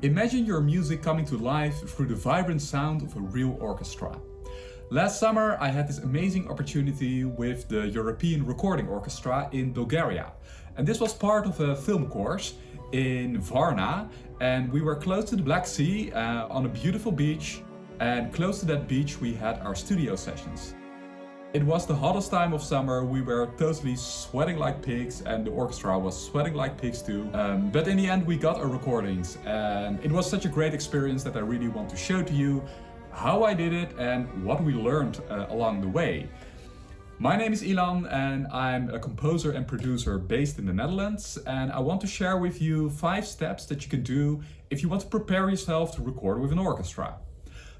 Imagine your music coming to life through the vibrant sound of a real orchestra. Last summer I had this amazing opportunity with the European Recording Orchestra in Bulgaria. And this was part of a film course in Varna, and we were close to the Black Sea on a beautiful beach, and close to that beach we had our studio sessions. It was the hottest time of summer, we were totally sweating like pigs and the orchestra was sweating like pigs too. But in the end we got our recordings and it was such a great experience that I really want to show to you how I did it and what we learned along the way. My name is Ilan and I'm a composer and producer based in the Netherlands, and I want to share with you 5 steps that you can do if you want to prepare yourself to record with an orchestra.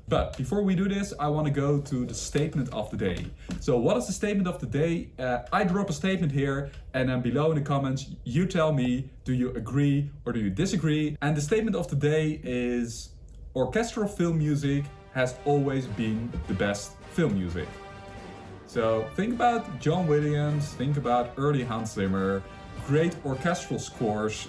But before we do this, I want to go to the statement of the day. So what is the statement of the day? I drop a statement here and then below in the comments you tell me, do you agree or do you disagree? And the statement of the day is: orchestral film music has always been the best film music. So think about John Williams, think about early Hans Zimmer, great orchestral scores,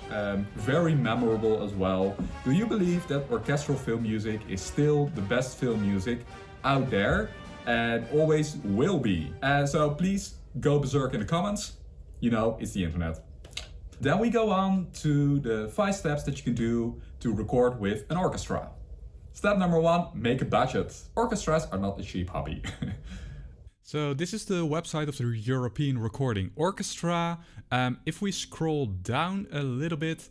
very memorable as well. Do you believe that orchestral film music is still the best film music out there and always will be? So please go berserk in the comments. You know, it's the internet. Then we go on to the 5 steps that you can do to record with an orchestra. Step number 1, make a budget. Orchestras are not a cheap hobby. So this is the website of the European Recording Orchestra. If we scroll down a little bit,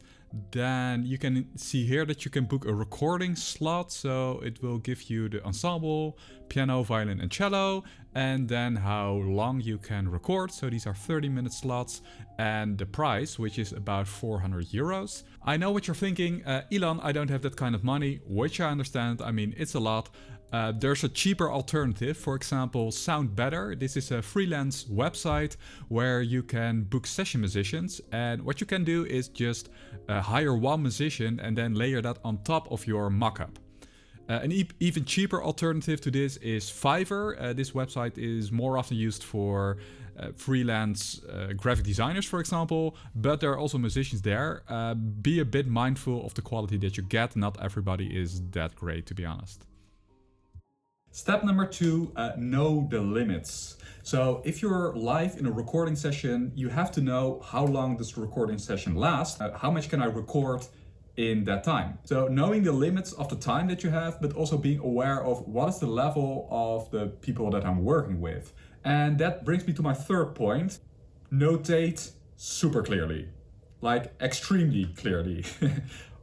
then you can see here that you can book a recording slot. So it will give you the ensemble, piano, violin and cello, and then how long you can record. So these are 30-minute slots, and the price, which is about 400 euros. I know what you're thinking, Ilan, I don't have that kind of money, which I understand. I mean, it's a lot. There's a cheaper alternative, for example, Sound Better. This is a freelance website where you can book session musicians, and what you can do is just hire one musician and then layer that on top of your mockup. An even cheaper alternative to this is Fiverr. This website is more often used for freelance graphic designers, for example, but there are also musicians there. Be a bit mindful of the quality that you get. Not everybody is that great, to be honest. Step number 2, know the limits. So if you're live in a recording session, you have to know how long does the recording session last, how much can I record in that time. So knowing the limits of the time that you have, but also being aware of what is the level of the people that I'm working with. And that brings me to my 3rd point: notate super clearly, like extremely clearly.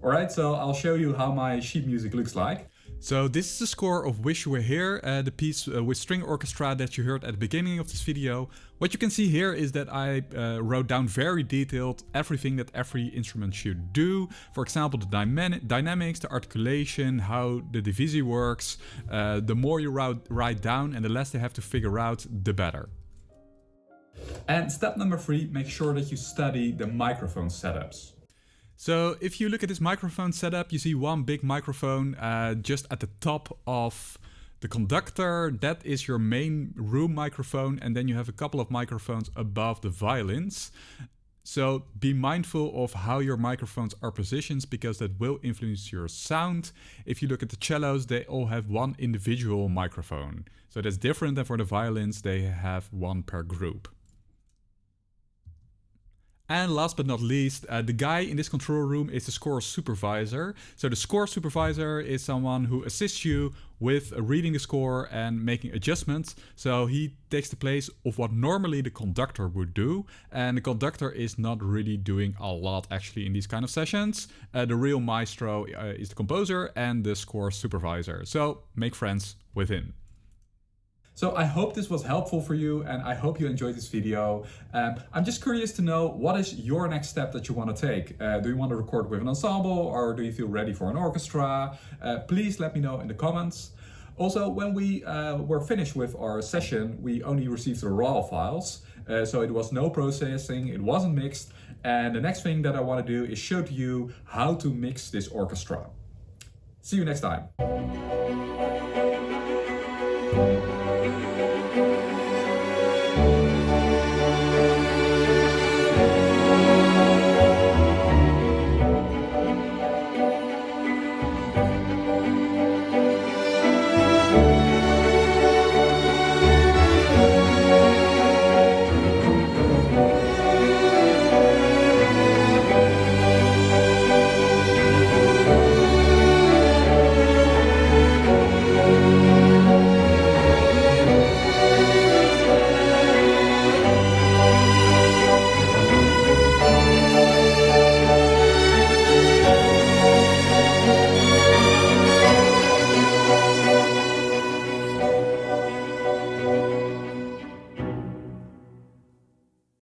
All right, so I'll show you how my sheet music looks like. So this is the score of Wish You Were Here, the piece with string orchestra that you heard at the beginning of this video. What you can see here is that I wrote down very detailed everything that every instrument should do. For example, the dynamics, the articulation, how the divisi works. The more you write down and the less they have to figure out, the better. And step number 3, make sure that you study the microphone setups. So if you look at this microphone setup, you see one big microphone just at the top of the conductor. That is your main room microphone, and then you have a couple of microphones above the violins. So be mindful of how your microphones are positioned, because that will influence your sound. If you look at the cellos, they all have one individual microphone. So that's different than for the violins, they have one per group. And last but not least, the guy in this control room is the score supervisor. So the score supervisor is someone who assists you with reading the score and making adjustments. So he takes the place of what normally the conductor would do. And the conductor is not really doing a lot actually in these kind of sessions. The real maestro is the composer and the score supervisor. So make friends with him. So I hope this was helpful for you, and I hope you enjoyed this video. I'm just curious to know, what is your next step that you want to take? Do you want to record with an ensemble, or do you feel ready for an orchestra? Please let me know in the comments. Also, when we were finished with our session, we only received the raw files. So it was no processing, it wasn't mixed. And the next thing that I want to do is show to you how to mix this orchestra. See you next time.